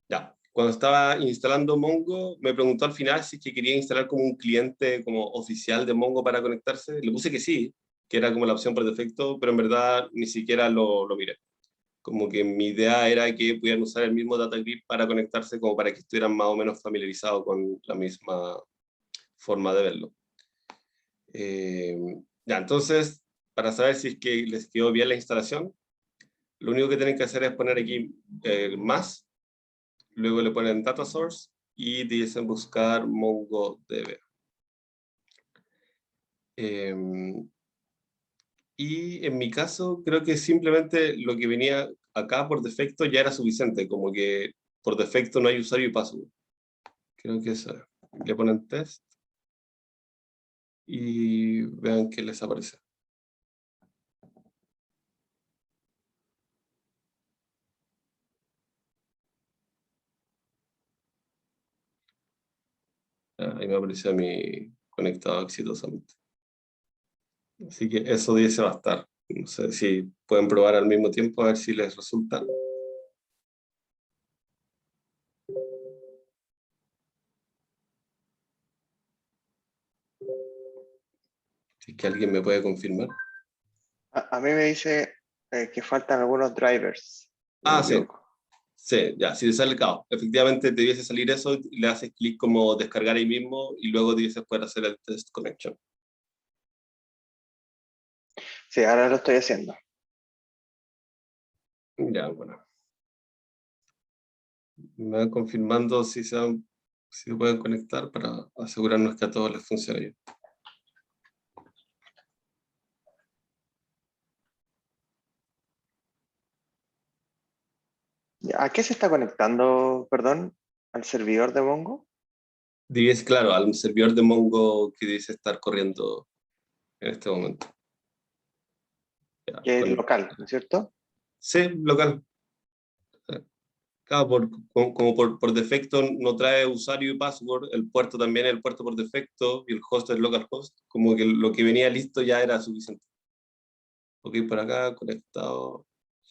Ya. Cuando estaba instalando Mongo, me preguntó al final si es que quería instalar como un cliente como oficial de Mongo para conectarse. Le puse que sí, que era como la opción por defecto, pero en verdad ni siquiera lo miré. Como que mi idea era que pudieran usar el mismo data grid para conectarse, como para que estuvieran más o menos familiarizados con la misma forma de verlo. Ya, entonces, para saber si es que les quedó bien la instalación, lo único que tienen que hacer es poner aquí más, luego le ponen data source y dicen buscar MongoDB. Y en mi caso, creo que simplemente lo que venía acá por defecto ya era suficiente, como que por defecto no hay usuario y password. Creo que eso es. Le ponen test y vean qué les aparece. Ahí me aparece a mí conectado exitosamente. Así que eso dice va a estar. No sé si pueden probar al mismo tiempo a ver si les resulta. Si es que alguien me puede confirmar. A mí me dice que faltan algunos drivers, no me Ah, sí. equivoco. Sí, ya, si te sale el caos. Efectivamente, te debiese salir eso y le haces clic como descargar ahí mismo y luego debieses poder hacer el test connection. Sí, ahora lo estoy haciendo. Ya, bueno. Me van confirmando si se pueden conectar para asegurarnos que a todos les funcione bien. ¿A qué se está conectando, perdón? ¿Al servidor de Mongo? Divides, claro, al servidor de Mongo que dice estar corriendo en este momento. Ya, Que es local, ¿no es cierto? sí, local. Claro, como por defecto no trae usuario y password, el puerto también es el puerto por defecto y el host es localhost, como que lo que venía listo ya era suficiente. Ok, por acá, conectado,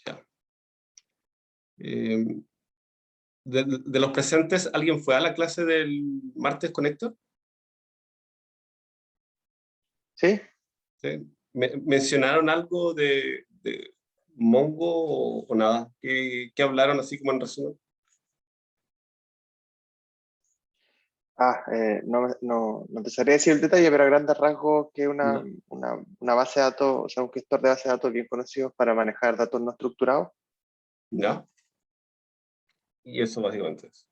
ya. Eh, de los presentes, ¿alguien fue a la clase del martes Connector? Sí. ¿Sí? ¿Mencionaron algo de Mongo o nada? ¿Qué hablaron así como en resumen? No te sabría decir el detalle, pero a grandes rasgos que Ya. una base de datos, o sea, un gestor de base de datos bien conocido para manejar datos no estructurados. ¿Ya? Y eso básicamente es.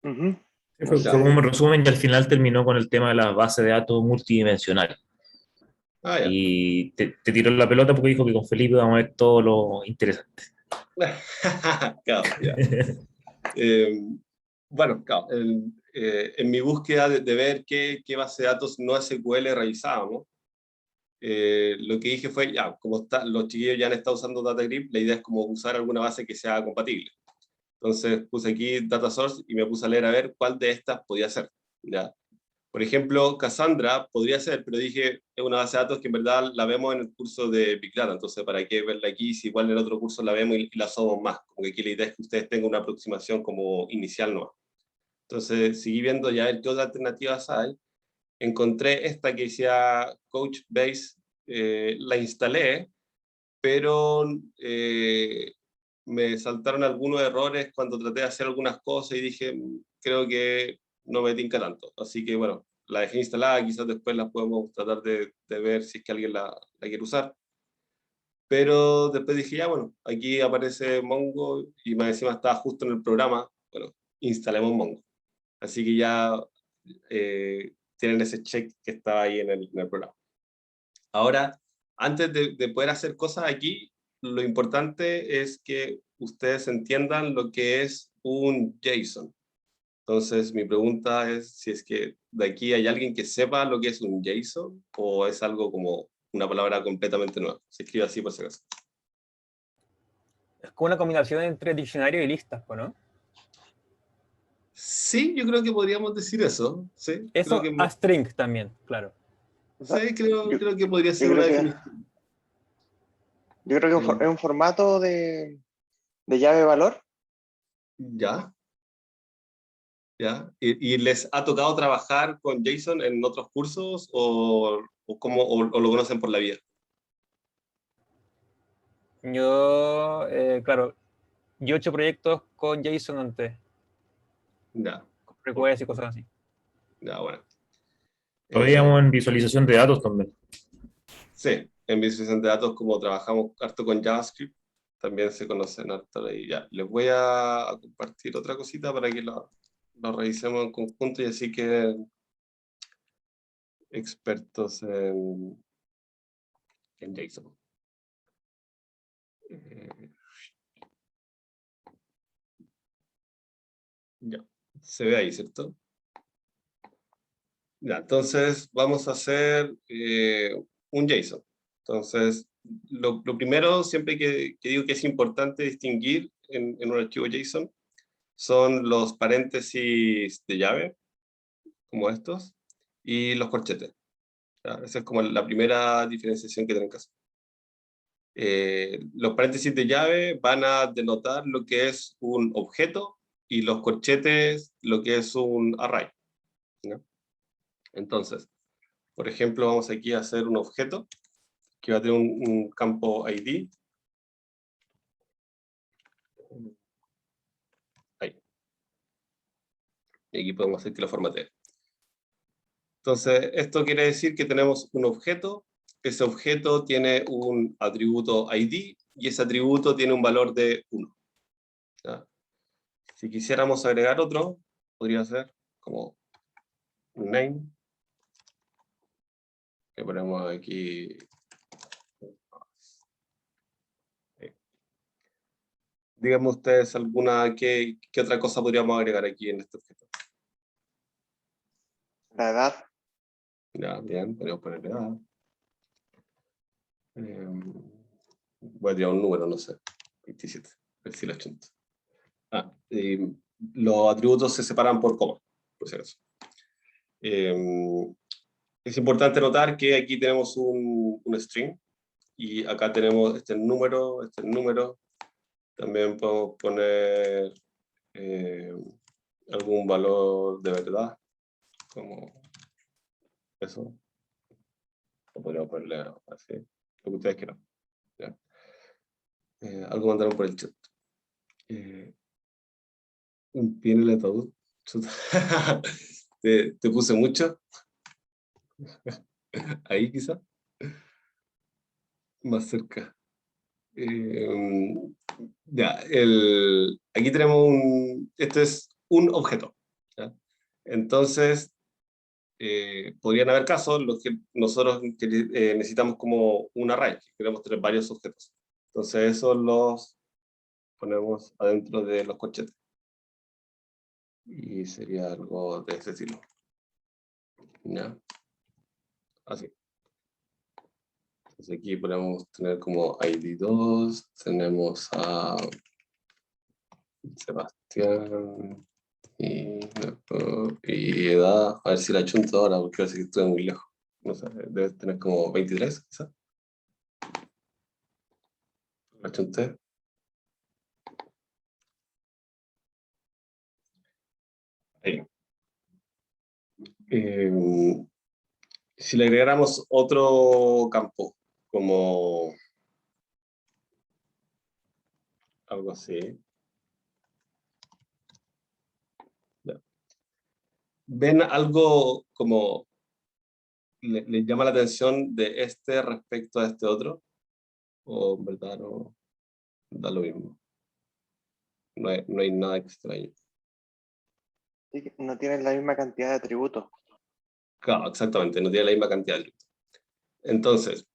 Ujú. Sí, fue Así Ya. como es. un resumen y al final terminó con el tema de la base de datos multidimensional. Ah, ya. Y te tiró la pelota porque dijo que con Felipe vamos a ver todo lo interesante. Claro, ya. Eh, bueno, claro, en mi búsqueda de ver qué base de datos no SQL revisábamos, lo que dije fue, ya, como los chiquillos ya han estado usando DataGrip, la idea es como usar alguna base que sea compatible. Entonces puse aquí Data Source y me puse a leer a ver cuál de estas podía ser. ¿Ya? Por ejemplo, Cassandra podría ser, pero dije, es una base de datos que en verdad la vemos en el curso de Big Data, entonces ¿para qué verla aquí si igual en el otro curso la vemos y la somos más? Como que aquí la idea es que ustedes tengan una aproximación como inicial, ¿no? Entonces seguí viendo ya ver qué otras alternativas hay. Encontré esta que decía Coach Base, la instalé, pero me saltaron algunos errores cuando traté de hacer algunas cosas y dije, creo que no me tinca tanto. Así que bueno, la dejé instalada, quizás después la podemos tratar de ver si es que alguien la quiere usar. Pero después dije, ya bueno, aquí aparece Mongo y más encima estaba justo en el programa, bueno, instalemos Mongo. Así que ya tienen ese check que estaba ahí en el programa. Ahora, antes de poder hacer cosas aquí, lo importante es que ustedes entiendan lo que es un JSON. Entonces, mi pregunta es si es que de aquí hay alguien que sepa lo que es un JSON o es algo como una palabra completamente nueva. Se escribe así por si acaso. Es como una combinación entre diccionario y listas, ¿no? Sí, yo creo que podríamos decir eso. Sí, creo Eso que, a string también, claro. O sea, sí, yo, creo que podría yo ser una creo que, definición. yo creo que es un formato de llave valor Ya, ¿Ya? ¿Y les ha tocado trabajar con JSON en otros cursos o lo conocen por la vida? Yo, claro, yo he hecho proyectos con JSON antes, Ya, con requests y cosas así. ya, bueno. Todavía vamos en visualización de datos también. Sí, en visualización de datos, como trabajamos harto con JavaScript, también se conocen harto ahí. Ya, les voy a compartir otra cosita para que lo revisemos en conjunto y así queden expertos en JSON. Ya, se ve ahí, ¿cierto? Ya, entonces vamos a hacer un JSON. Entonces, lo primero, siempre que digo que es importante distinguir en un archivo JSON, son los paréntesis de llave, como estos, y los corchetes. ¿Ya? Esa es como la primera diferenciación que tienen que hacer. Los paréntesis de llave van a denotar lo que es un objeto y los corchetes lo que es un array. ¿Ya? Entonces, por ejemplo, vamos aquí a hacer un objeto que va a tener un campo ID. Ahí. Y aquí podemos hacer que lo formatee. Entonces, esto quiere decir que tenemos un objeto. Ese objeto tiene un atributo ID y ese atributo tiene un valor de 1. ¿Ya? Si quisiéramos agregar otro, podría ser como un name. Que ponemos aquí. Díganme ustedes qué otra cosa podríamos agregar aquí en este objeto. La edad, Ya, bien, podríamos ponerle edad. Voy a tirar un número, no sé. 27, decir 80. Los atributos se separan por coma, por si acaso. Es importante notar que aquí tenemos un string y acá tenemos este número. También podemos poner algún valor de verdad, como eso. O podríamos ponerle así, lo que ustedes quieran. ¿Ya? Algo mandaron por el chat. Un pie en el ataúd. ¿Te puse mucho? Ahí quizá. Más cerca. Ya, aquí tenemos este es un objeto. ¿Ya? Entonces, podrían haber casos en los que nosotros necesitamos como un array, que queremos tener varios objetos. Entonces, esos los ponemos adentro de los corchetes. Y sería algo de ese estilo. ¿Ya? Así. Entonces aquí podemos tener como ID2, tenemos a Sebastián y edad, a ver si la chunto ahora porque parece que estoy muy lejos. No sé, debe tener como 23 quizás. La chunté. Ahí. Si le agregáramos otro campo, como algo así. Ya. ¿Ven algo como le llama la atención de este respecto a este otro? ¿O en verdad no da lo mismo? No hay nada extraño. sí que no tienen la misma cantidad de atributos. Claro, exactamente, no tiene la misma cantidad de luz. Entonces,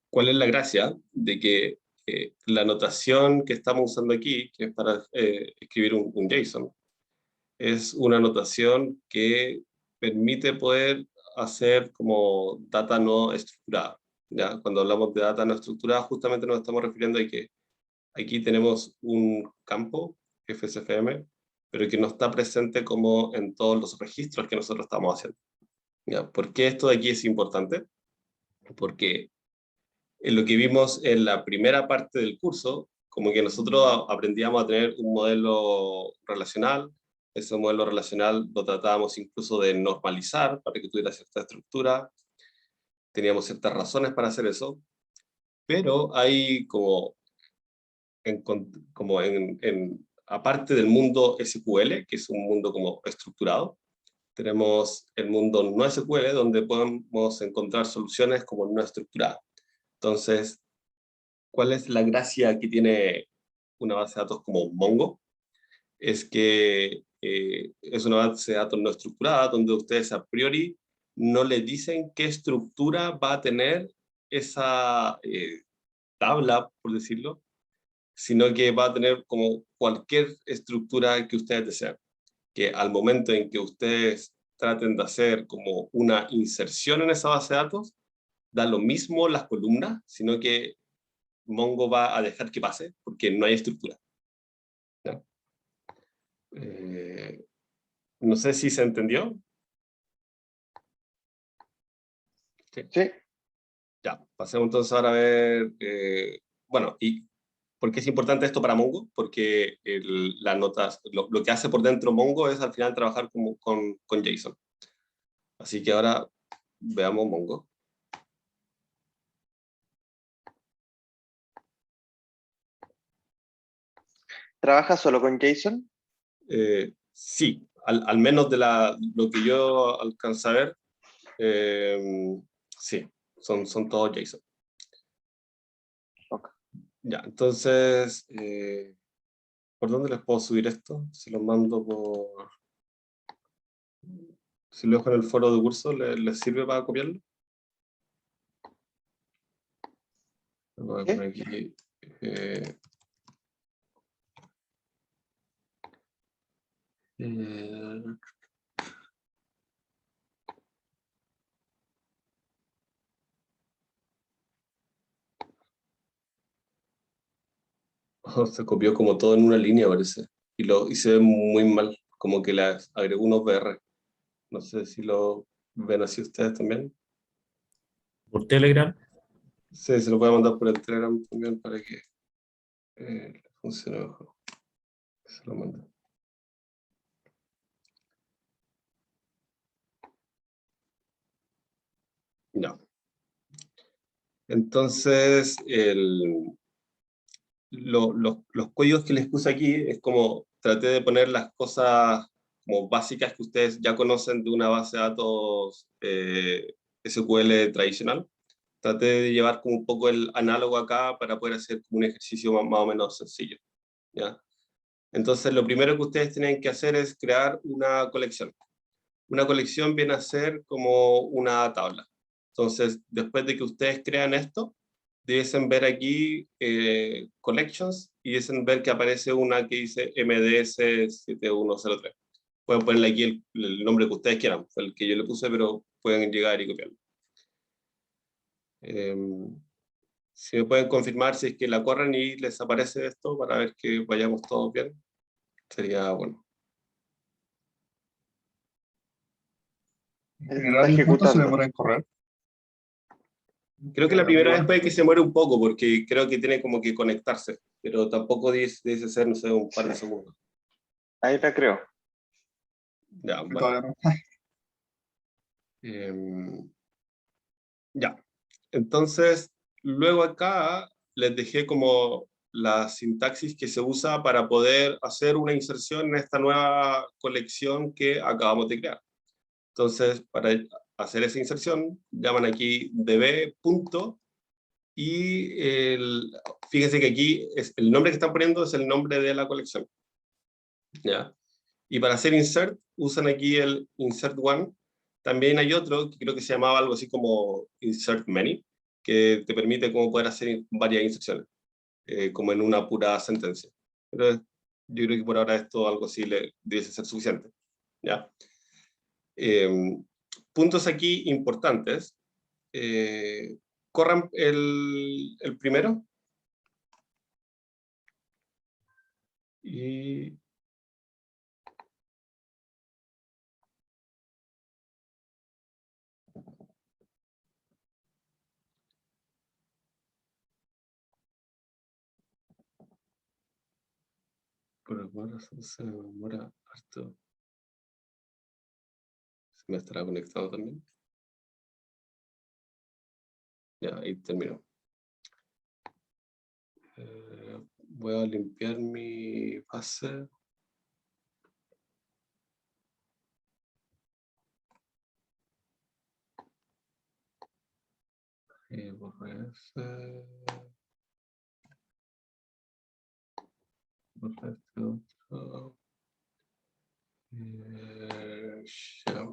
¿cuál es la gracia de que la notación que estamos usando aquí, que es para escribir un JSON, es una notación que permite poder hacer como data no estructurada? ¿Ya? Cuando hablamos de data no estructurada, justamente nos estamos refiriendo a que aquí tenemos un campo, FSFM, pero que no está presente como en todos los registros que nosotros estamos haciendo. ¿Ya? ¿Por qué esto de aquí es importante? Porque en lo que vimos en la primera parte del curso, como que nosotros aprendíamos a tener un modelo relacional, ese modelo relacional lo tratábamos incluso de normalizar para que tuviera cierta estructura. Teníamos ciertas razones para hacer eso, pero hay aparte del mundo SQL, que es un mundo como estructurado, tenemos el mundo no SQL, donde podemos encontrar soluciones como no estructuradas. Entonces, ¿cuál es la gracia que tiene una base de datos como Mongo? Es que es una base de datos no estructurada, donde ustedes a priori no le dicen qué estructura va a tener esa tabla, por decirlo, sino que va a tener como cualquier estructura que ustedes deseen. Que al momento en que ustedes traten de hacer como una inserción en esa base de datos, da lo mismo las columnas, sino que Mongo va a dejar que pase, porque no hay estructura. ¿Ya? No sé si se entendió. Sí. Sí, Ya, pasemos entonces ahora a ver, bueno, y ¿por qué es importante esto para Mongo? Porque las notas, lo que hace por dentro Mongo es al final trabajar con JSON. Así que ahora veamos Mongo. ¿trabaja solo con JSON? Sí, al menos de lo que yo alcancé a ver, sí, son todos JSON. Ok. Ya, entonces, ¿por dónde les puedo subir esto? Si lo mando si lo dejo en el foro de curso, ¿les sirve para copiarlo? Lo voy a poner aquí. Eh, eh, oh, se copió como todo en una línea, parece. Y se ve muy mal, como que le agregó unos BR. No sé si lo ven así ustedes también. Por Telegram. Sí, se lo voy a mandar por el Telegram también para que funcione mejor. Se lo mando. Ya. Entonces, los códigos que les puse aquí es como traté de poner las cosas como básicas que ustedes ya conocen de una base de datos SQL tradicional. Traté de llevar como un poco el análogo acá para poder hacer como un ejercicio más o menos sencillo. ¿Ya? Entonces, lo primero que ustedes tienen que hacer es crear una colección. Una colección viene a ser como una tabla. Entonces, después de que ustedes crean esto, deben ver aquí collections y deben ver que aparece una que dice MDS7103. Pueden ponerle aquí el nombre que ustedes quieran, fue el que yo le puse, pero pueden llegar y copiarlo. Si me pueden confirmar si es que la corren y les aparece esto para ver que vayamos todos bien, sería bueno. En Está general, los puntos se ejecutando. demoran en correr. Creo que la primera vez Igual, puede que se muere un poco, porque creo que tiene como que conectarse, pero tampoco dice ser, no sé, un par de segundos. Ahí la creo. Ya, bueno. todavía no. Ya. Entonces, luego acá les dejé como la sintaxis que se usa para poder hacer una inserción en esta nueva colección que acabamos de crear. Entonces, para hacer esa inserción, llaman aquí db punto y fíjense que aquí el nombre que están poniendo es el nombre de la colección. ¿Ya? Y para hacer insert, usan aquí el insert one. También hay otro que creo que se llamaba algo así como insert many, que te permite como poder hacer varias inserciones, como en una pura sentencia. Pero yo creo que por ahora esto algo así le debe ser suficiente. ¿Ya? Puntos aquí importantes. Corran el primero. Y por alguna razón se me demora harto. ¿Me estará conectado también? Ya, ahí terminó. Voy a limpiar mi base. Borré ese. Borré este otro. Ya.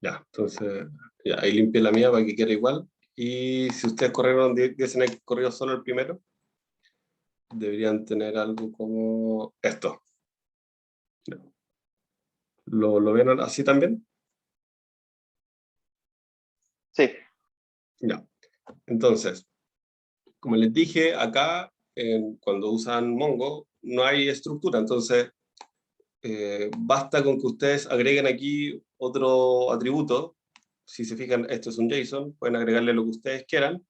Ya, entonces, ya, ahí limpié la mía para que quede igual. Y si ustedes corrieron, dicen que corrió solo el primero, deberían tener algo como esto. Ya. ¿Lo ven así también? Sí, Ya. Entonces, como les dije, acá, cuando usan Mongo, no hay estructura. Entonces, basta con que ustedes agreguen aquí otro atributo. Si se fijan, esto es un JSON, pueden agregarle lo que ustedes quieran.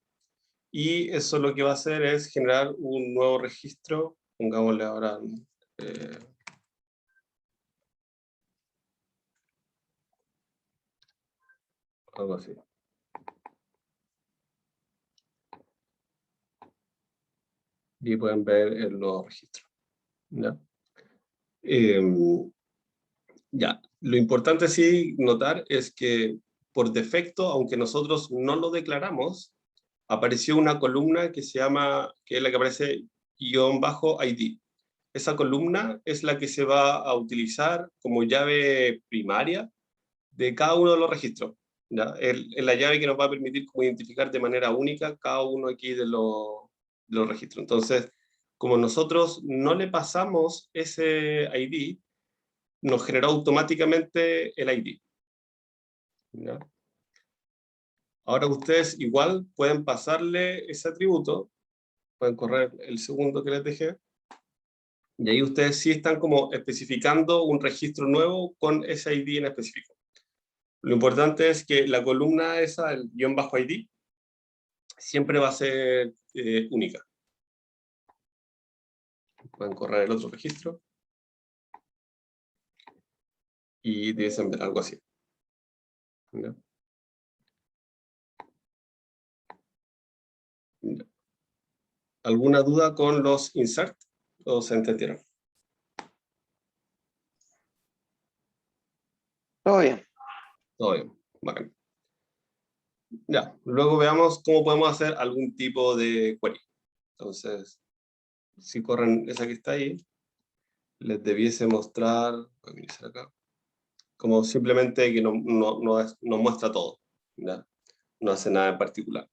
Y eso lo que va a hacer es generar un nuevo registro. Pongámosle ahora algo así. Y pueden ver el nuevo registro. ¿Ya? Ya. Lo importante sí notar es que por defecto, aunque nosotros no lo declaramos, apareció una columna que se llama, que es la que aparece _ID. Esa columna es la que se va a utilizar como llave primaria de cada uno de los registros. ¿Ya? Es la llave que nos va a permitir como identificar de manera única cada uno aquí de los registros. Entonces, como nosotros no le pasamos ese ID, nos generó automáticamente el ID. ¿Ya? Ahora ustedes igual pueden pasarle ese atributo, pueden correr el segundo que les dejé, y ahí ustedes sí están como especificando un registro nuevo con ese ID en específico. Lo importante es que la columna esa, el _ID, siempre va a ser única. Pueden correr el otro registro y deben ver algo así. ¿Ya? ¿Ya? ¿Alguna duda con los insert? ¿O se entendieron? todo bien. Todo bien, bacán. Ya, luego veamos cómo podemos hacer algún tipo de query. Entonces, si corren esa que está ahí, les debiese mostrar, voy a iniciar acá, como simplemente que nos muestra todo, ¿ya? No hace nada en particular,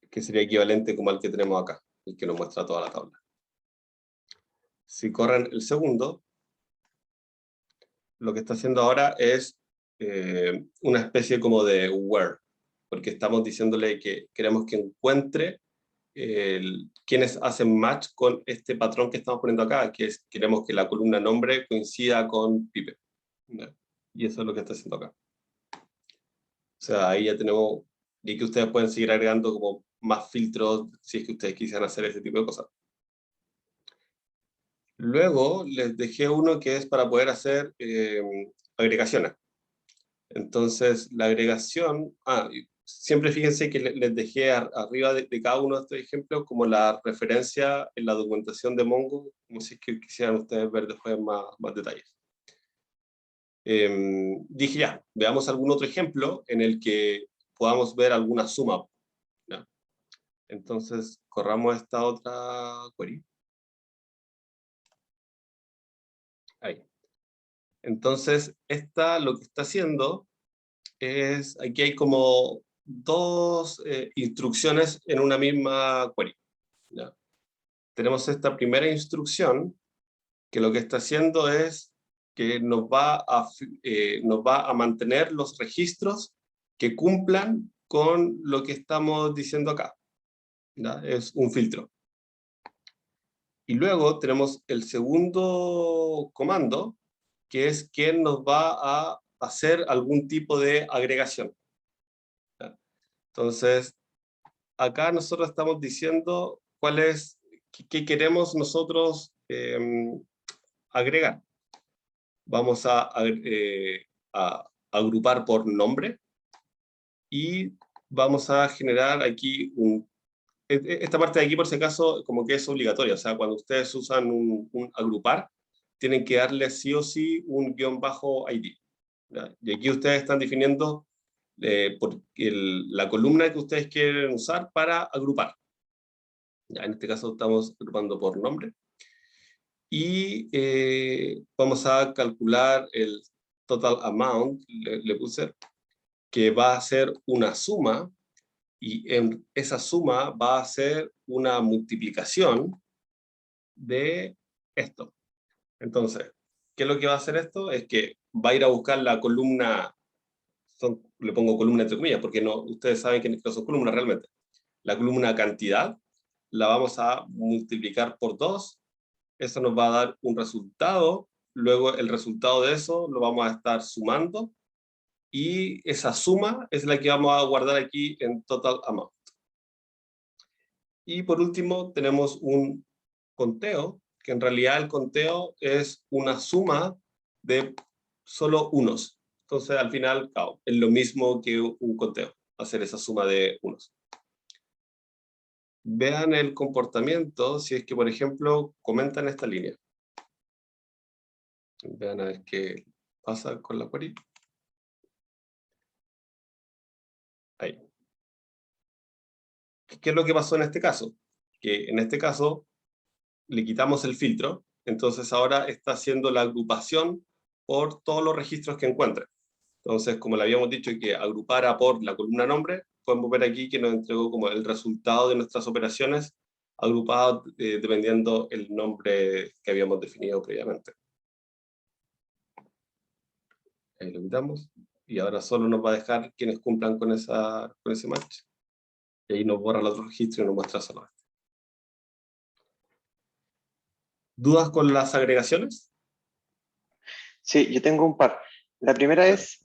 que sería equivalente como al que tenemos acá, el que nos muestra toda la tabla. Si corren el segundo, lo que está haciendo ahora es una especie como de where, porque estamos diciéndole que queremos que encuentre quienes hacen match con este patrón que estamos poniendo acá, que es, queremos que la columna nombre coincida con Pipe. ¿No? Y eso es lo que está haciendo acá. O sea, ahí ya tenemos, y que ustedes pueden seguir agregando como más filtros si es que ustedes quisieran hacer ese tipo de cosas. Luego les dejé uno que es para poder hacer agregaciones. Entonces, la agregación, siempre fíjense que les dejé arriba de cada uno de estos ejemplos como la referencia en la documentación de Mongo, como si es que quisieran ustedes ver después más detalles. Dije ya, veamos algún otro ejemplo en el que podamos ver alguna suma. ¿Ya? Entonces, corramos esta otra query. Ahí. Entonces, esta lo que está haciendo es, aquí hay como dos instrucciones en una misma query. ¿Ya? Tenemos esta primera instrucción, que lo que está haciendo es que nos va a mantener los registros que cumplan con lo que estamos diciendo acá. ¿Ya? Es un filtro. Y luego tenemos el segundo comando, que es quien nos va a hacer algún tipo de agregación. ¿Ya? Entonces, acá nosotros estamos diciendo qué queremos nosotros agregar. Vamos a agrupar por nombre y vamos a generar aquí esta parte de aquí, por si acaso, como que es obligatoria. O sea, cuando ustedes usan un agrupar, tienen que darle sí o sí un guión bajo ID. ¿Ya? Y aquí ustedes están definiendo la columna que ustedes quieren usar para agrupar. Ya, en este caso estamos agrupando por nombre. Y vamos a calcular el total amount, le puse, que va a ser una suma, y en esa suma va a ser una multiplicación de esto. Entonces, ¿qué es lo que va a hacer esto? Es que va a ir a buscar la columna, le pongo columna entre comillas, porque no, ustedes saben que no son columnas realmente. La columna cantidad la vamos a multiplicar por 2, eso nos va a dar un resultado, luego el resultado de eso lo vamos a estar sumando, y esa suma es la que vamos a guardar aquí en total amount. Y por último tenemos un conteo, que en realidad el conteo es una suma de solo unos. Entonces al final, claro, es lo mismo que un conteo, hacer esa suma de unos. Vean el comportamiento, si es que, por ejemplo, comentan esta línea. Vean a ver qué pasa con la query. Ahí. ¿Qué es lo que pasó en este caso? Que en este caso le quitamos el filtro, entonces ahora está haciendo la agrupación por todos los registros que encuentre. Entonces, como le habíamos dicho que agrupara por la columna nombre, podemos ver aquí que nos entregó como el resultado de nuestras operaciones agrupadas dependiendo el nombre que habíamos definido previamente. Ahí lo quitamos. Y ahora solo nos va a dejar quienes cumplan con ese match. Y ahí nos borra el otro registro y nos muestra solo este. ¿Dudas con las agregaciones? Sí, yo tengo un par. La primera es,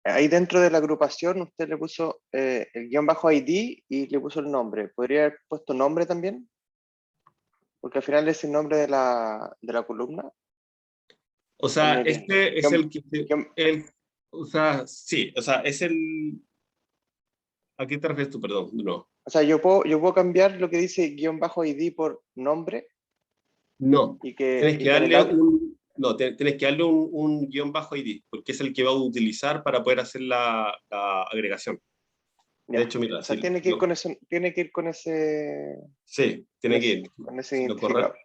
ahí dentro de la agrupación usted le puso el guión bajo ID y le puso el nombre. ¿Podría haber puesto nombre también? Porque al final es el nombre de la columna. O sea, En el este es el que... guión- o sea, sí, o sea, es el... ¿A qué te refieres tú, perdón? No. o sea, yo puedo cambiar lo que dice guión bajo ID por nombre No. y que, Tienes y que que en el darle otro... No, tienes que darle un guión bajo ID, porque es el que va a utilizar para poder hacer la agregación. De Ya. hecho, mira, O sea, tiene que ir con ese, tiene que ir con ese, sí, con tiene que ese, ir. con ese Si lo corre, identificador.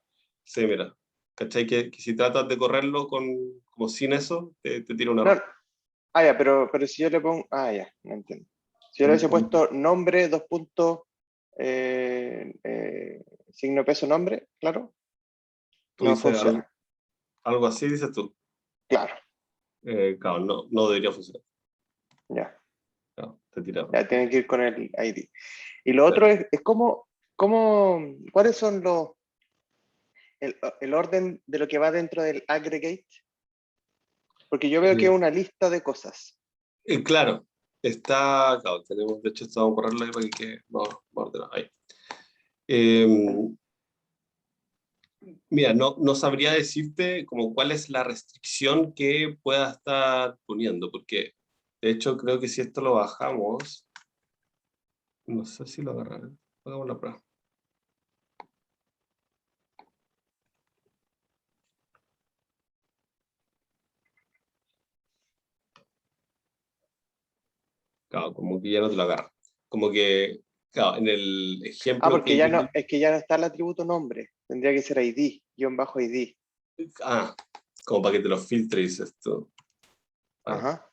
sí, mira. ¿Cachai? Que si tratas de correrlo como sin eso, te tira un No, error. ya, pero si yo le pongo, ya, no entiendo. Si yo le hubiese Con- puesto nombre, dos puntos, signo peso nombre, claro, Tú no dices funciona. algo así, dices tú. Claro, Claro, no debería funcionar. ya, Claro, te tira error. ya tiene que ir con el ID. Y lo otro es ¿cuáles son el orden de lo que va dentro del aggregate? Porque yo veo que es una lista de cosas. Claro, claro, tenemos, de hecho, vamos a correrlo ahí para que vamos a ordenar ahí. Mira, no sabría decirte como cuál es la restricción que pueda estar poniendo, porque de hecho creo que si esto lo bajamos, no sé si lo agarraré. Hagamos la prueba. Claro, como que ya no te lo agarra. Como que, claro, en el ejemplo Porque que yo... es que ya no está el atributo nombre. Tendría que ser ID, guión bajo ID. Como para que te lo filtres esto. Ajá.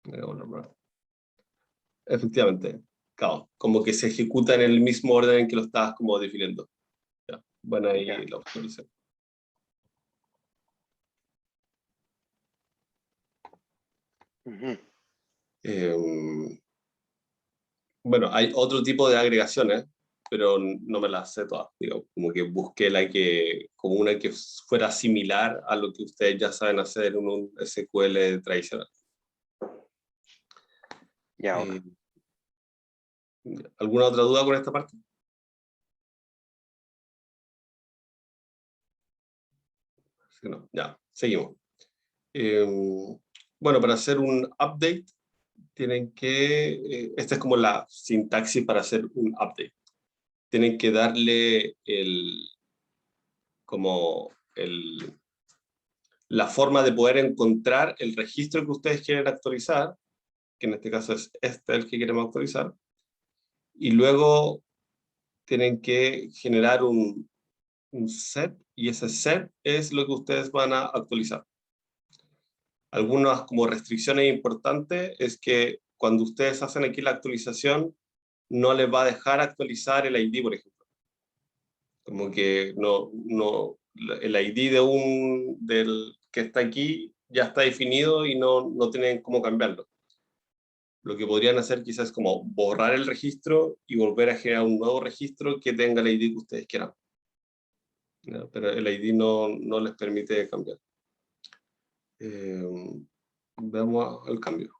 Hagamos la prueba. Efectivamente, claro, como que se ejecuta en el mismo orden en que lo estabas como definiendo. Ya, bueno, ahí Ya. la optimización. Ujú. Bueno, hay otro tipo de agregaciones pero no me las sé todas. Digo, como que busqué como una que fuera similar a lo que ustedes ya saben hacer en un SQL tradicional. Ya, ok. ¿Alguna otra duda con esta parte? Sí, no, ya, seguimos. Bueno, para hacer un update, tienen que, esta es como la sintaxis para hacer un update. Tienen que darle la forma de poder encontrar el registro que ustedes quieren actualizar, que en este caso es el que queremos actualizar, y luego tienen que generar un set, y ese set es lo que ustedes van a actualizar. Algunas como restricciones importantes es que cuando ustedes hacen aquí la actualización, no les va a dejar actualizar el ID, por ejemplo. Como que el ID del que está aquí ya está definido y no tienen cómo cambiarlo. Lo que podrían hacer quizás es como borrar el registro y volver a generar un nuevo registro que tenga el ID que ustedes quieran. ¿No? Pero el ID no les permite cambiar. Veamos el cambio.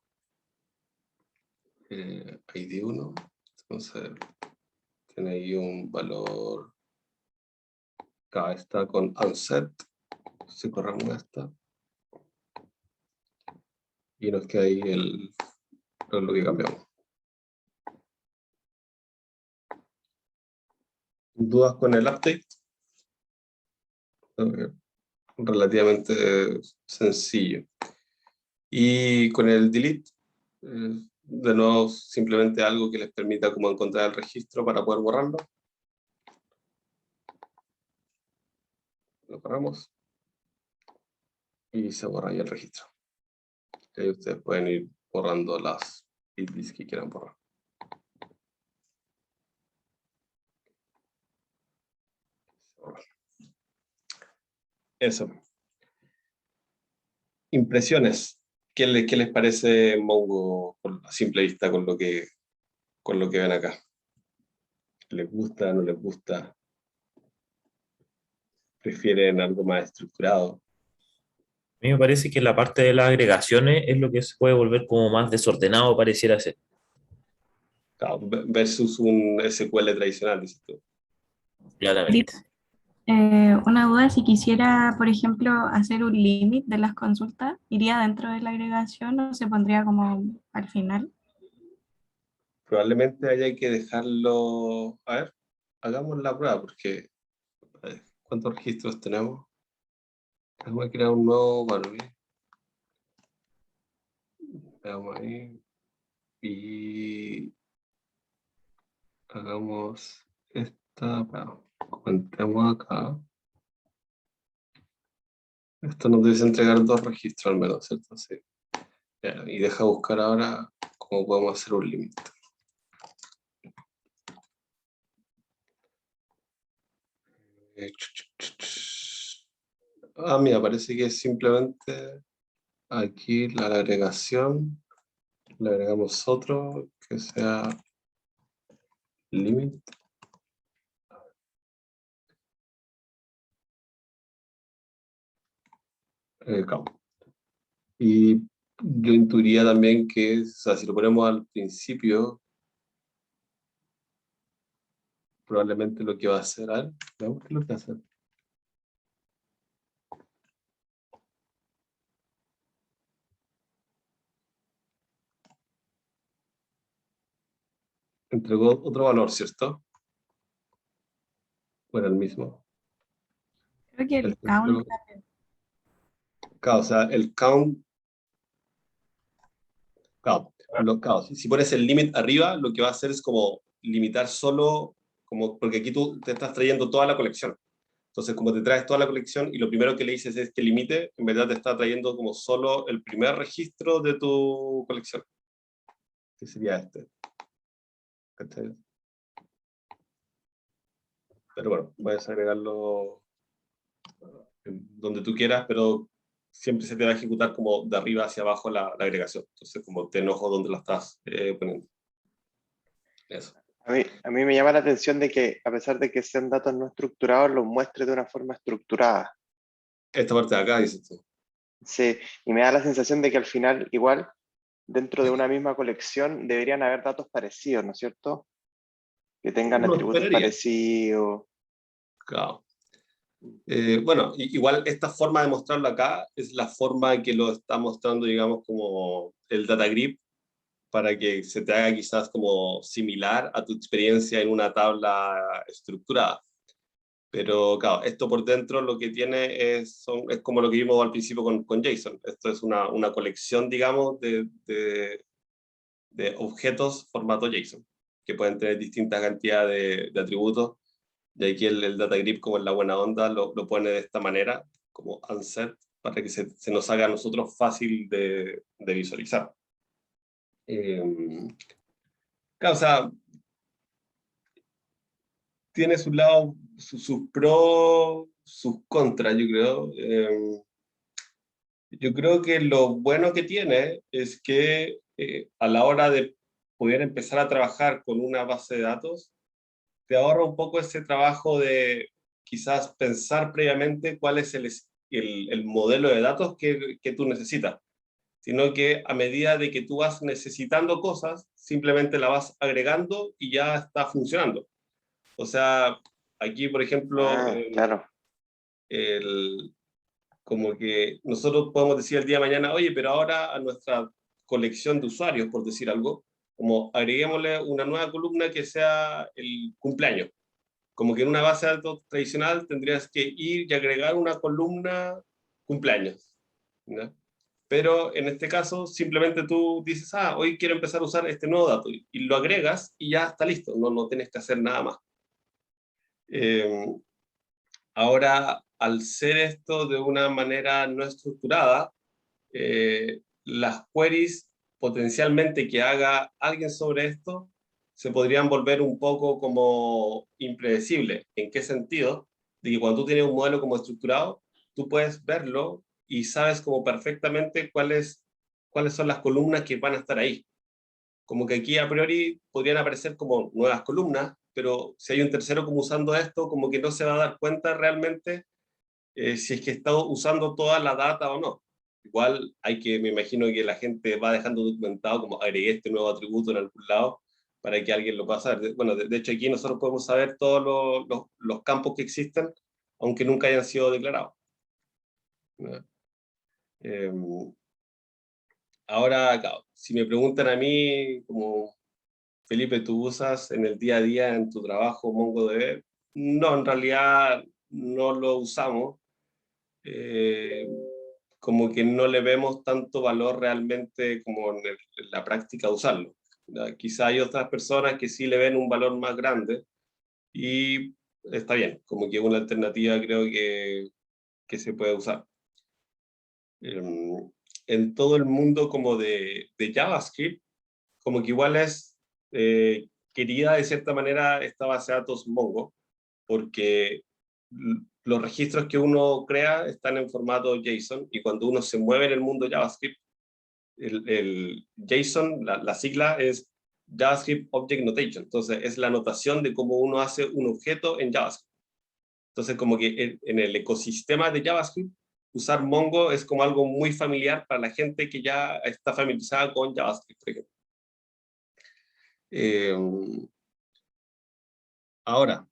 ID 1, entonces tiene ahí un valor, acá está con unset, si corremos esta, y nos queda ahí lo que cambiamos. ¿Dudas con el update? Relativamente sencillo. Y con el delete, de nuevo, simplemente algo que les permita como encontrar el registro para poder borrarlo. Lo borramos. Y se borra ahí el registro. Y ahí ustedes pueden ir borrando las IDs que quieran borrar. Eso. Impresiones. ¿Qué les parece Mongo a simple vista con lo que ven acá? ¿Les gusta, no les gusta? ¿Prefieren algo más estructurado? A mí me parece que la parte de las agregaciones es lo que se puede volver como más desordenado, pareciera ser. Claro, versus un SQL tradicional, dices tú. Claramente. Una duda, si quisiera, por ejemplo, hacer un límite de las consultas, ¿iría dentro de la agregación o se pondría como al final? Probablemente haya que dejarlo... A ver, hagamos la prueba, porque... a ver, ¿cuántos registros tenemos? Vamos a crear un nuevo Barbie. Veamos ahí. Y hagamos esta, comentemos acá. Esto nos debe entregar 2 registros al menos, ¿cierto? Sí. Ya, y deja buscar ahora cómo podemos hacer un límite. Mira, parece que es simplemente aquí la agregación, le agregamos otro que sea limit. Count. Y yo intuiría también que, o sea, si lo ponemos al principio, probablemente lo que va a hacer, veamos qué es lo que hace. Entregó otro valor, ¿cierto? Bueno, el mismo. Creo que el El count, claro, o sea, el count, claro, claro, si pones el limit arriba, lo que va a hacer es como limitar solo, como, porque aquí tú te estás trayendo toda la colección. Entonces, como te traes toda la colección y lo primero que le dices es que limite, en verdad te está trayendo como solo el primer registro de tu colección, que sería este. ¿Cachai? Pero bueno, puedes agregarlo donde tú quieras, pero siempre se te va a ejecutar como de arriba hacia abajo la agregación. Entonces, como te enojo donde la estás poniendo. Eso. A mí me llama la atención de que, a pesar de que sean datos no estructurados, los muestre de una forma estructurada. Esta parte de acá, dices tú. Sí, y me da la sensación de que al final, igual, dentro de una misma colección, deberían haber datos parecidos, ¿no es cierto? Que tengan Uno atributos esperaría. parecidos. Claro. Bueno, igual esta forma de mostrarlo acá es la forma que lo está mostrando, digamos, como el data grid, para que se te haga quizás como similar a tu experiencia en una tabla estructurada. Pero claro, esto por dentro lo que tiene es como lo que vimos al principio con JSON. Esto es una colección, digamos, de objetos formato JSON, que pueden tener distintas cantidades de atributos. De aquí el data grid, como en la buena onda, lo pone de esta manera, como unset, para que se nos haga a nosotros fácil de visualizar. Claro, o sea, tiene su lado, sus pros, sus contras, yo creo. Yo creo que lo bueno que tiene es que a la hora de poder empezar a trabajar con una base de datos, te ahorra un poco ese trabajo de quizás pensar previamente cuál es el modelo de datos que tú necesitas, sino que a medida de que tú vas necesitando cosas, simplemente la vas agregando y ya está funcionando. O sea, aquí, por ejemplo, Ah, claro. el, como que nosotros podemos decir el día de mañana, oye, pero ahora a nuestra colección de usuarios, por decir algo, como agreguémosle una nueva columna que sea el cumpleaños. Como que en una base de datos tradicional tendrías que ir y agregar una columna cumpleaños, ¿no? Pero en este caso simplemente tú dices, hoy quiero empezar a usar este nuevo dato y lo agregas y ya está listo, no tienes que hacer nada más. Eh, Ahora, al ser esto de una manera no estructurada, las queries potencialmente que haga alguien sobre esto se podrían volver un poco como impredecibles. ¿En qué sentido? De que cuando tú tienes un modelo como estructurado, tú puedes verlo y sabes como perfectamente cuáles son las columnas que van a estar ahí. Como que aquí a priori podrían aparecer como nuevas columnas, pero si hay un tercero como usando esto, como que no se va a dar cuenta realmente si es que está usando toda la data o no. Igual hay que, me imagino que la gente va dejando documentado como agregué este nuevo atributo en algún lado para que alguien lo pueda saber. Bueno, de hecho aquí nosotros podemos saber todos los campos que existen, aunque nunca hayan sido declarados. ¿No? Eh, Ahora, claro, si me preguntan a mí, como Felipe, ¿tú usas en el día a día en tu trabajo MongoDB? No, en realidad no lo usamos. Eh, Como que no le vemos tanto valor realmente como en la práctica de usarlo. ¿Ya? Quizá hay otras personas que sí le ven un valor más grande y está bien, como que es una alternativa creo que se puede usar. En todo el mundo como de JavaScript, como que igual es querida de cierta manera esta base de datos Mongo, porque los registros que uno crea están en formato JSON y cuando uno se mueve en el mundo JavaScript, el JSON, la sigla es JavaScript Object Notation, entonces es la notación de cómo uno hace un objeto en JavaScript. Entonces como que en el ecosistema de JavaScript, usar Mongo es como algo muy familiar para la gente que ya está familiarizada con JavaScript, por ejemplo. Eh, Ahora,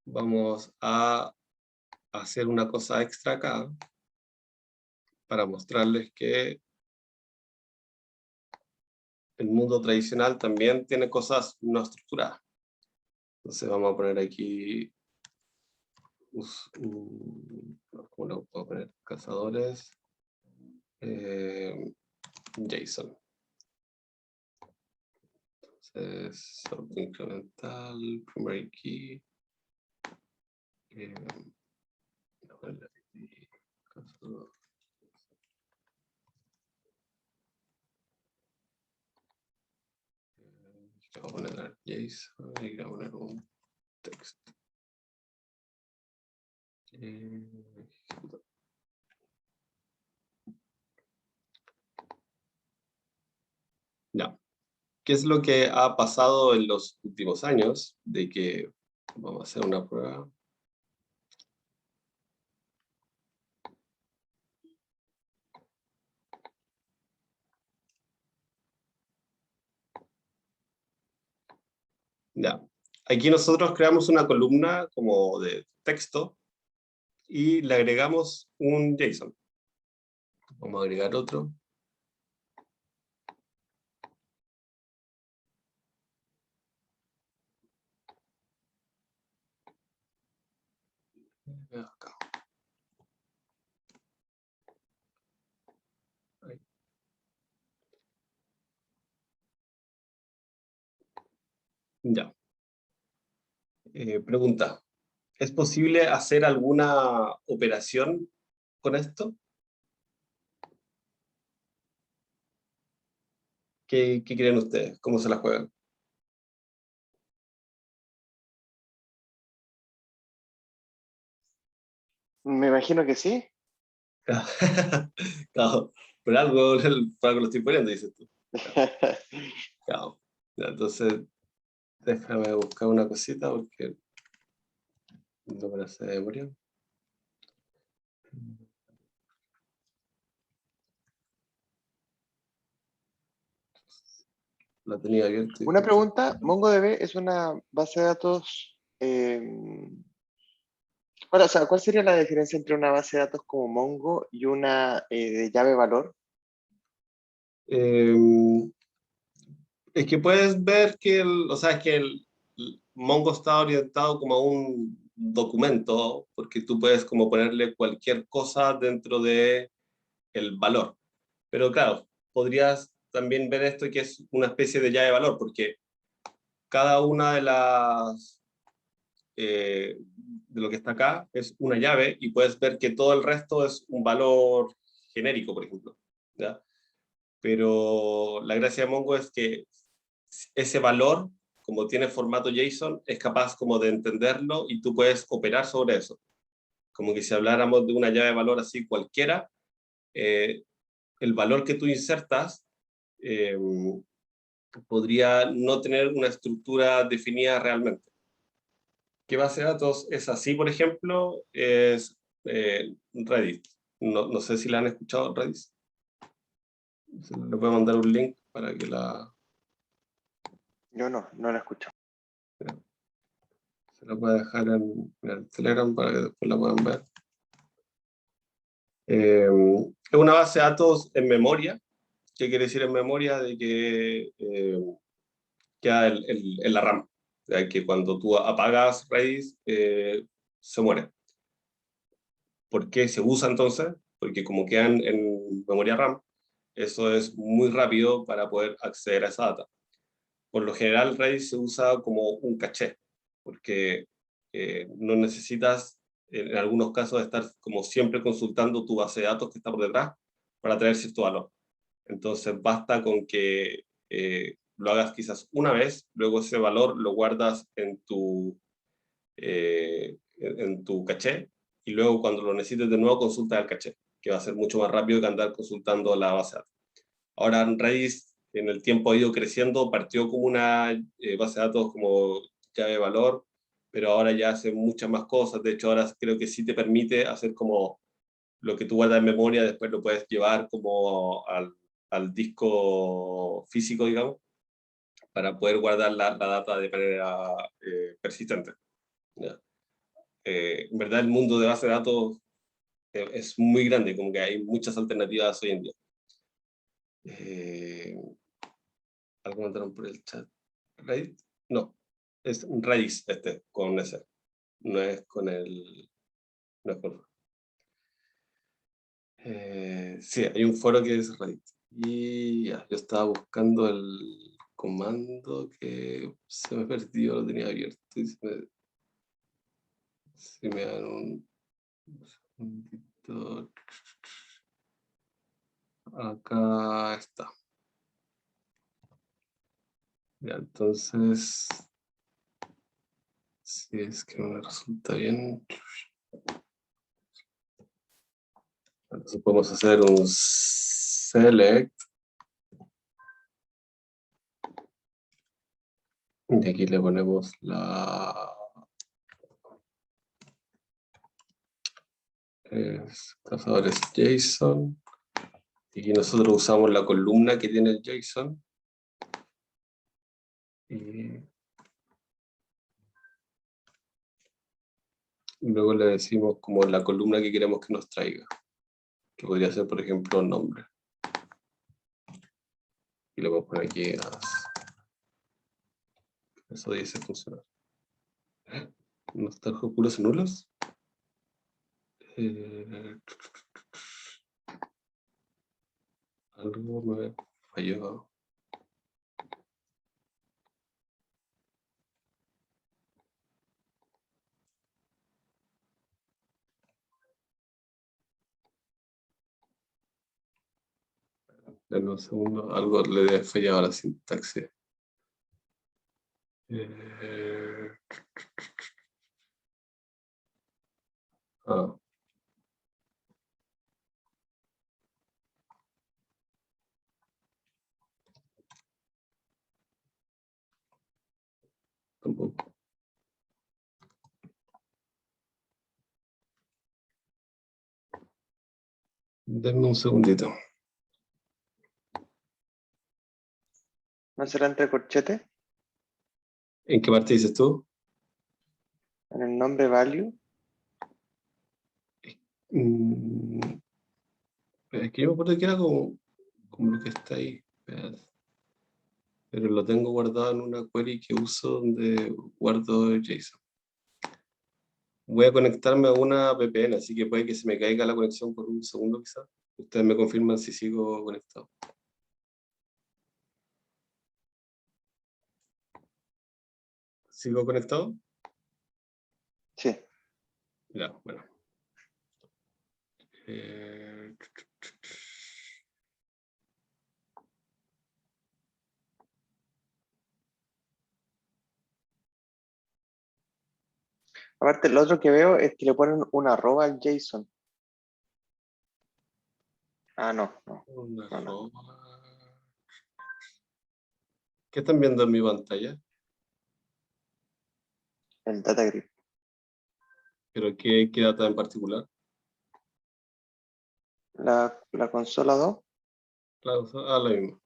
vamos a hacer una cosa extra acá para mostrarles que el mundo tradicional también tiene cosas no estructuradas. Entonces vamos a poner aquí, ¿cómo lo puedo poner? Cazadores, JSON. Entonces, salto incremental, primary key, cazador. Voy a poner JSON y voy a poner un texto. Ya. ¿qué es lo que ha pasado en los últimos años? De que, vamos a hacer una prueba. Ya. Aquí nosotros creamos una columna como de texto y le agregamos un JSON. Vamos a agregar otro. Acá. Ahí. Ya. Pregunta. ¿Es posible hacer alguna operación con esto? ¿Qué creen ustedes? ¿Cómo se la juegan? Me imagino que sí. Claro, por algo lo estoy poniendo, dices tú. Claro. Ya, entonces, déjame buscar una cosita porque no me la sé de memoria. La tenía abierta. Una pregunta, MongoDB es una base de datos. O sea, ¿cuál sería la diferencia entre una base de datos como Mongo y una de llave valor? Eh, es que puedes ver que o sea, es que el Mongo está orientado como a un documento, porque tú puedes como ponerle cualquier cosa dentro de el valor. Pero claro, podrías también ver esto que es una especie de llave de valor, porque cada una de las de lo que está acá es una llave y puedes ver que todo el resto es un valor genérico, por ejemplo. ¿Ya? Pero la gracia de Mongo es que ese valor, como tiene formato JSON, es capaz como de entenderlo y tú puedes operar sobre eso. Como que si habláramos de una llave de valor así cualquiera, eh, el valor que tú insertas eh, podría no tener una estructura definida realmente. ¿Qué base de datos es así, por ejemplo? Es Redis. No sé si la han escuchado, Redis. Le voy a mandar un link para que la... Yo no lo escucho. Se la voy a dejar en el Telegram para que después la puedan ver. Es una base de datos en memoria. ¿Qué quiere decir en memoria? De que queda en la RAM. O sea, que cuando tú apagas Redis, se muere. ¿Por qué se usa entonces? Porque como quedan en memoria RAM, eso es muy rápido para poder acceder a esa data. Por lo general, Redis se usa como un caché, porque no necesitas, en algunos casos, estar como siempre consultando tu base de datos que está por detrás para traer cierto valor. Entonces, basta con que lo hagas quizás una vez, luego ese valor lo guardas en tu caché, y luego cuando lo necesites de nuevo, consulta el caché, que va a ser mucho más rápido que andar consultando la base de datos. Ahora, Redis en el tiempo ha ido creciendo, partió como una base de datos como llave de valor, pero ahora ya hace muchas más cosas. De hecho, ahora creo que sí te permite hacer como lo que tú guardas en memoria, después lo puedes llevar como al disco físico, digamos, para poder guardar la data de manera persistente. ¿Ya? En verdad, el mundo de base de datos es muy grande, como que hay muchas alternativas hoy en día. Algo mandaron por el chat. ¿Raid? No, es Redis con ese. No es con el... No es con... sí, hay un foro que es Reddit. Y ya, yo estaba buscando el comando que se me perdió, lo tenía abierto y se me dan un segundito. Acá está. Ya, entonces, si es que me resulta bien, entonces podemos hacer un select Y aquí le ponemos la... cazadores JSON. Y aquí nosotros usamos la columna que tiene el JSON. Y luego le decimos como la columna que queremos que nos traiga. Que podría ser, por ejemplo, nombre. Y le vamos a poner aquí eso dice funcionar. ¿No están puros nulos? Algo me falló. En un segundo, algo le he fallado a la sintaxis. Ah. Tampoco. Denme un segundito. ¿No será entre corchetes? ¿En qué parte dices tú? En el nombre value. Es que yo me acuerdo que era como lo que está ahí. Espérate. Pero lo tengo guardado en una query que uso donde guardo JSON. Voy a conectarme a una VPN, así que puede que se me caiga la conexión por un segundo quizás. Ustedes me confirman si sigo conectado. ¿Sigo conectado? Sí. Ya, bueno. Eh, Aparte, lo otro que veo es que le ponen una arroba al JSON. Ah, no. una No. arroba. ¿Qué están viendo en mi pantalla? El data grid. ¿Pero qué data en particular? La consola 2. Claro, la misma.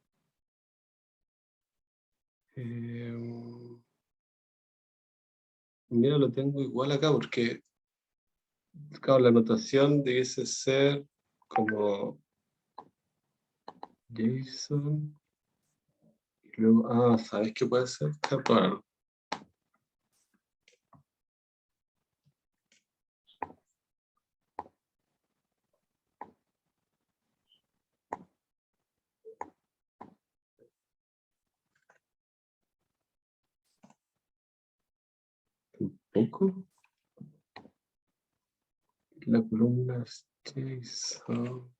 Mira, lo tengo igual acá porque claro, la anotación debiese ser como JSON. Y luego, ¿sabes qué puede ser? Bueno, tampoco. La columna es JSON.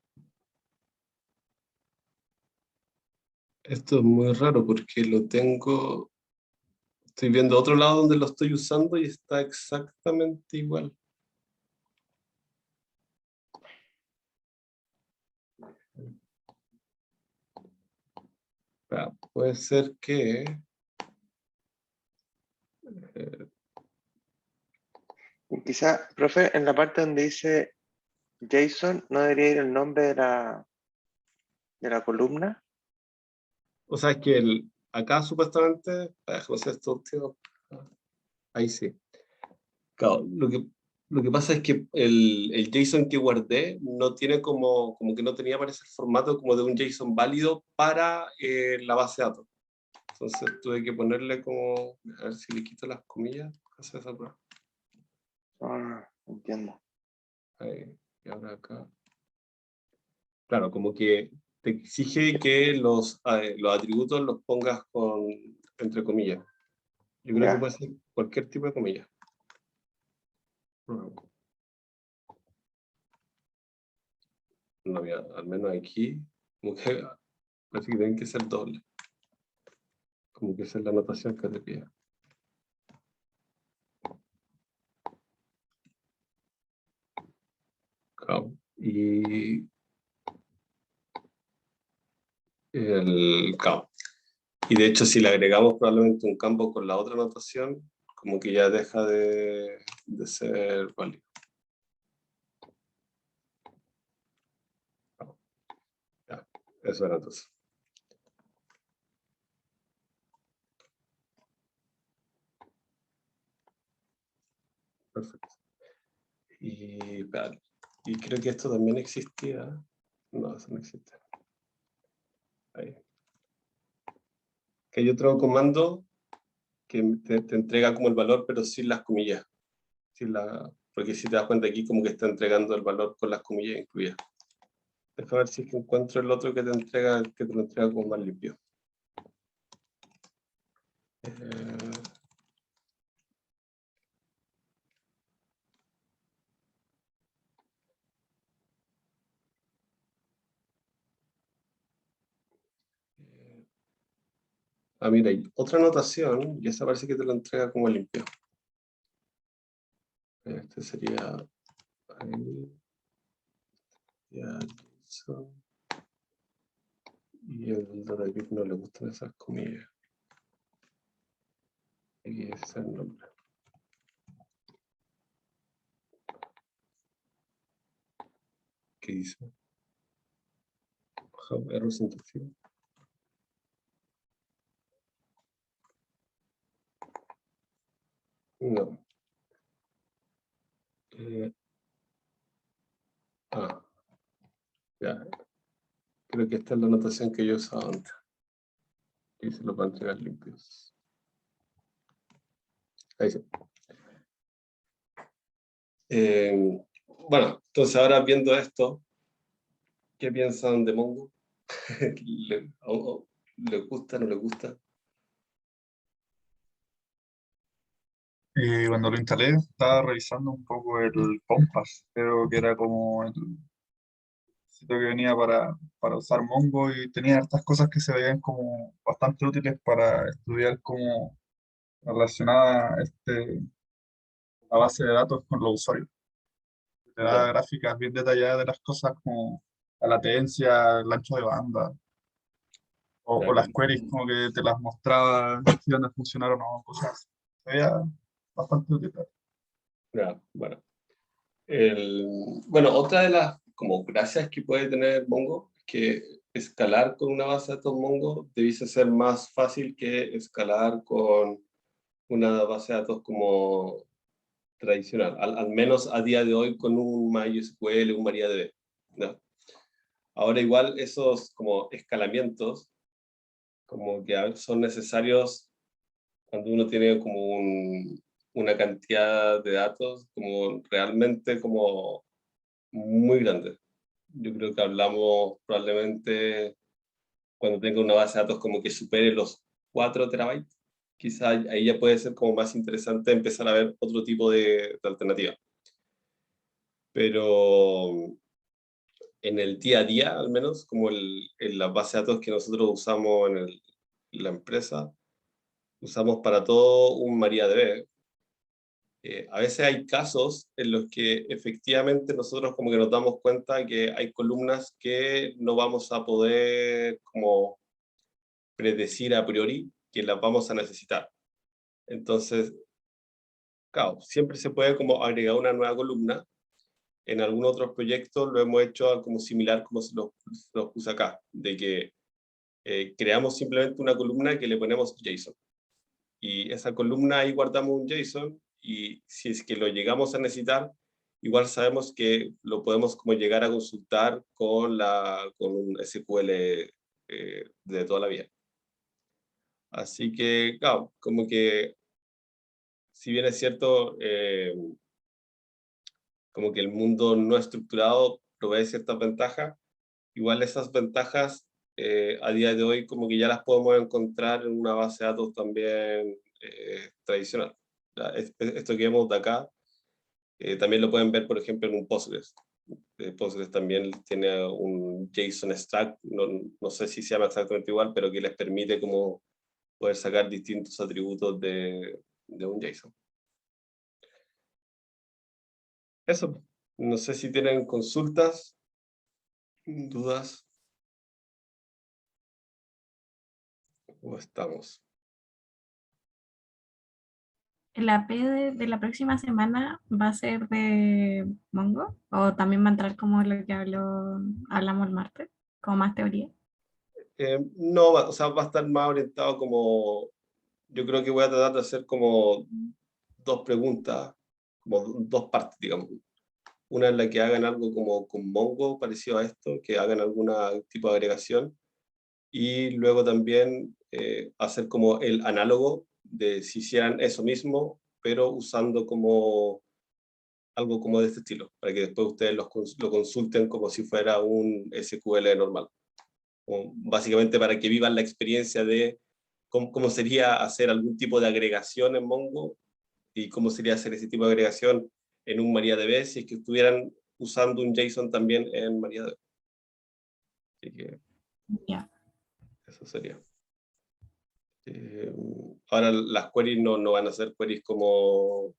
Esto es muy raro porque lo tengo. Estoy viendo otro lado donde lo estoy usando y está exactamente igual. Puede ser que... Y quizá, profe, en la parte donde dice JSON, ¿no debería ir el nombre de la columna? o sea, es que acá supuestamente... José, esto, tío, ahí sí. Claro, lo que pasa es que el JSON que guardé no tiene como que no tenía para ese formato como de un JSON válido para la base de datos. Entonces tuve que ponerle como, a ver si le quito las comillas, hacer esa prueba. Ah, entiendo. Ahí, y ahora acá. Claro, como que te exige que los atributos los pongas entre comillas. Yo creo que Ya. puede ser cualquier tipo de comillas. No, mira, al menos aquí, como que parece que tienen que ser doble. Como que esa es la anotación que te pide. Claro. Y el claro. Y de hecho, si le agregamos probablemente un campo con la otra notación, como que ya deja de ser válido. Ya, eso era entonces. Perfecto. Y, vale. Y creo que esto también existía. No, eso no existe. Ahí. Que hay otro comando que te entrega como el valor, pero sin las comillas. Porque si te das cuenta aquí, como que está entregando el valor con las comillas incluidas. Déjame ver si es que encuentro el otro que te lo entrega como más limpio. Mira, hay otra anotación y esa parece que te lo entrega como limpio. Este sería... ahí, ya, eso. Y el David no le gustan esas comillas. Aquí es el nombre. ¿Qué dice? Error sintáctico. No. Ya. Creo que esta es la anotación que yo usaba antes. Y se lo va a entregar limpios. Ahí sí. Bueno, entonces ahora viendo esto, ¿qué piensan de Mongo? ¿Le gusta, no le gusta? Cuando lo instalé, estaba revisando un poco el Compass, creo que era como el sitio que venía para usar Mongo y tenía hartas cosas que se veían como bastante útiles para estudiar como relacionada la base de datos con los usuarios. Te da Ya, gráficas bien detalladas de las cosas como la latencia, el ancho de banda, ya, o las claro. queries como que te las mostraba si iban a funcionar o no, cosas así. Se veía bastante útil. Ya, bueno. Bueno, otra de las como gracias que puede tener Mongo es que escalar con una base de datos Mongo debiese ser más fácil que escalar con una base de datos como tradicional, al menos a día de hoy con un MySQL, un MariaDB, ¿no? Ahora igual esos como escalamientos como que son necesarios cuando uno tiene como una cantidad de datos como realmente como muy grande. Yo creo que hablamos probablemente cuando tenga una base de datos como que supere los 4 terabytes, quizá ahí ya puede ser como más interesante empezar a ver otro tipo de alternativa. Pero en el día a día, al menos, como en la base de datos que nosotros usamos en la empresa, usamos para todo un MariaDB. A veces hay casos en los que efectivamente nosotros como que nos damos cuenta que hay columnas que no vamos a poder como predecir a priori que las vamos a necesitar. Entonces, claro, siempre se puede como agregar una nueva columna. En algunos otros proyectos lo hemos hecho como similar como se los puse acá, de que creamos simplemente una columna que le ponemos JSON. Y esa columna ahí guardamos un JSON y si es que lo llegamos a necesitar, igual sabemos que lo podemos como llegar a consultar con un SQL de toda la vida. Así que, claro, como que si bien es cierto, como que el mundo no estructurado provee ciertas ventajas, igual esas ventajas a día de hoy como que ya las podemos encontrar en una base de datos también tradicional. Esto que vemos de acá, también lo pueden ver, por ejemplo, en un Postgres. Postgres también tiene un JSON stack, no sé si se llama exactamente igual, pero que les permite como poder sacar distintos atributos de un JSON. Eso, no sé si tienen consultas, dudas ¿Cómo estamos? ¿El AP de la próxima semana va a ser de Mongo? ¿O también va a entrar como lo que hablamos el martes? ¿Como más teoría? No, o sea, va a estar más orientado como, yo creo que voy a tratar de hacer como dos preguntas, como dos partes, digamos. Una en la que hagan algo como con Mongo parecido a esto, que hagan algún tipo de agregación, y luego también hacer como el análogo de si hicieran eso mismo, pero usando como algo como de este estilo, para que después ustedes lo consulten como si fuera un SQL normal. Como básicamente para que vivan la experiencia de cómo sería hacer algún tipo de agregación en Mongo y cómo sería hacer ese tipo de agregación en un MariaDB si es que estuvieran usando un JSON también en MariaDB. Así que Ya. eso sería. Ahora las queries no van a ser queries como...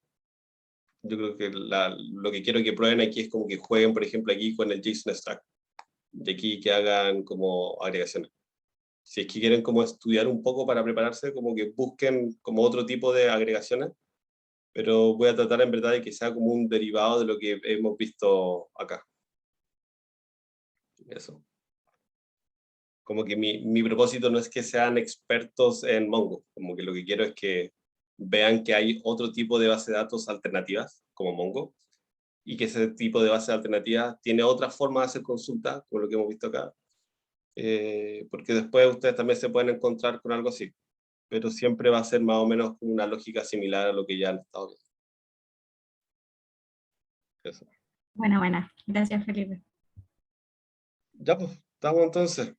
Yo creo que lo que quiero que prueben aquí es como que jueguen, por ejemplo, aquí con el JSON Stack. Y aquí que hagan como agregaciones. Si es que quieren como estudiar un poco para prepararse, como que busquen como otro tipo de agregaciones, pero voy a tratar en verdad de que sea como un derivado de lo que hemos visto acá. Eso. Como que mi propósito no es que sean expertos en Mongo, como que lo que quiero es que vean que hay otro tipo de base de datos alternativas, como Mongo, y que ese tipo de base alternativas tiene otra forma de hacer consulta, como lo que hemos visto acá, porque después ustedes también se pueden encontrar con algo así, pero siempre va a ser más o menos con una lógica similar a lo que ya han estado viendo. Eso. Buena. Gracias, Felipe. Ya pues, estamos entonces.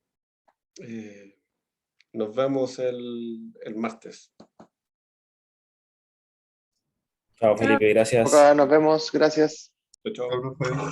Nos vemos el martes. Chao, Felipe, gracias. Acá nos vemos, gracias. Chao, chao. Chao, profe.